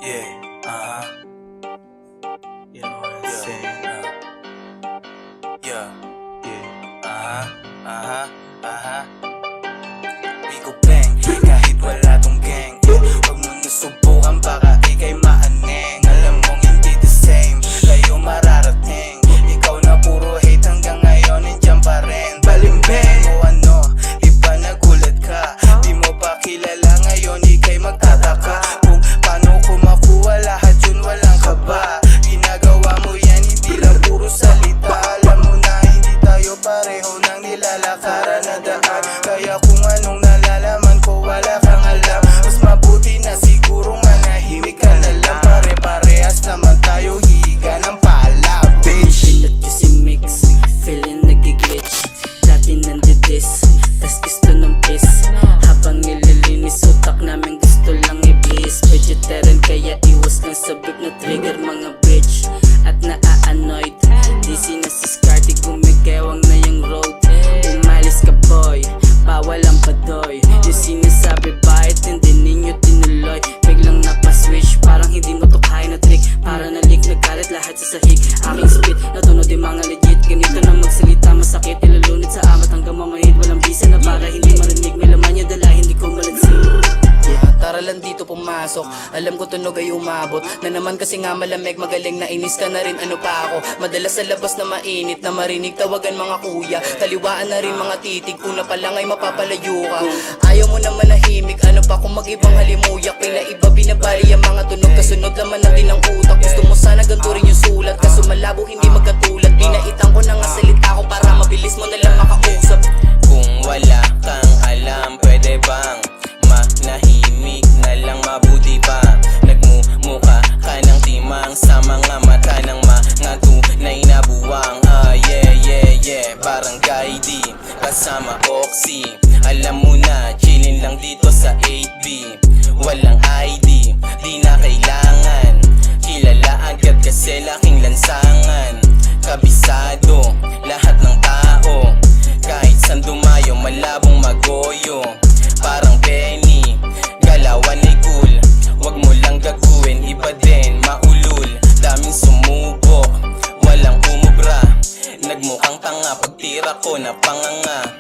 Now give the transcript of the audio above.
Yeah, you know what I'm saying? Yeah, Pico Bang, kahit wala tong gang, huwag mo nasubukan, baka ikay maaneng. Alam mong hindi the same, layo mararating. Ikaw na puro hate hanggang ngayon, nandiyan pa rin. Balimbing o ano, di ba nagulat ka? Di mo pa kilala ngayon, ikay magtataka kung paano ko makuha lahat yun, walang kaba. Ginagawa mo yan, hindi lang puro salita. Alam mo na hindi tayo pareho ng nilalakaran na daan. Kaya kung anong nalalaman ko, wala kang alam. Mas mabuti na siguro manahimik ka na lang. Pare-parehas naman tayo, hihiga ng pala, bitch. Pinat kasi mix, feeling nagiglitch. Dati nandidis, tas gusto ng piss. Habang nililinis utak namin gusto lang i-bliss. Vegetarian kaya iwas lang sa beef na trigger mga bitch. At naa-annoyed, DC na si Scarty, gumigewang na yung road. Umalis ka boy, bawal ang padoy. Yung sinasabi bakit hindi ninyo tinuloy. Biglang napaswitch, parang hindi mo to kaya na trick. Para na-leak, nagkalat lahat sa sahig. Aking spit, natunog yung mga legit. Ganito na magsalita, masakit, ilalunod sa amat hanggang mamahid. Walang bisa na para hindi marinig. May laman yung dala, hindi ko malansing. Tara lang dito pumasok, alam ko tunog ay umabot. Na naman kasi nga malamig, magaling na inis ka na rin, ano pa ako. Madalas sa labas na mainit, na marinig tawagan mga kuya. Taliwaan na rin mga titig, una pa lang ay mapapalayo ka. Ayaw mo na manahimik, ano pa kung mag-ibang halimuyak. Pinaiba binabali ang mga tunog, kasunod naman natin ang utak. Gusto mo sana ganito rin yung sulat, kaso malabo hindi magkatulad. Pinaitan ko na nga salita ko para mabilis mo na lang makausap. Kung wala kang alam, pwede bang manahimik na lang, mabuti pa. Nagmumukha ka ng timang sa mga mata ng mga tunay na buwang. Yeah, barangay di kasama Oxy. Alam mo na, chillin lang dito sa 8B. Walang ID, di na kailangan. Kilala agad kasi laking lansangan. Kabisado, lahat ng tao. Kahit saan dumayo, malabong magoyo. Parang Benny, galawan ay cool. Wag mo lang gaguin, iba din, maulul. Daming sumubo, walang umubra. Nagmukhang tanga, pagtira ko na panganga.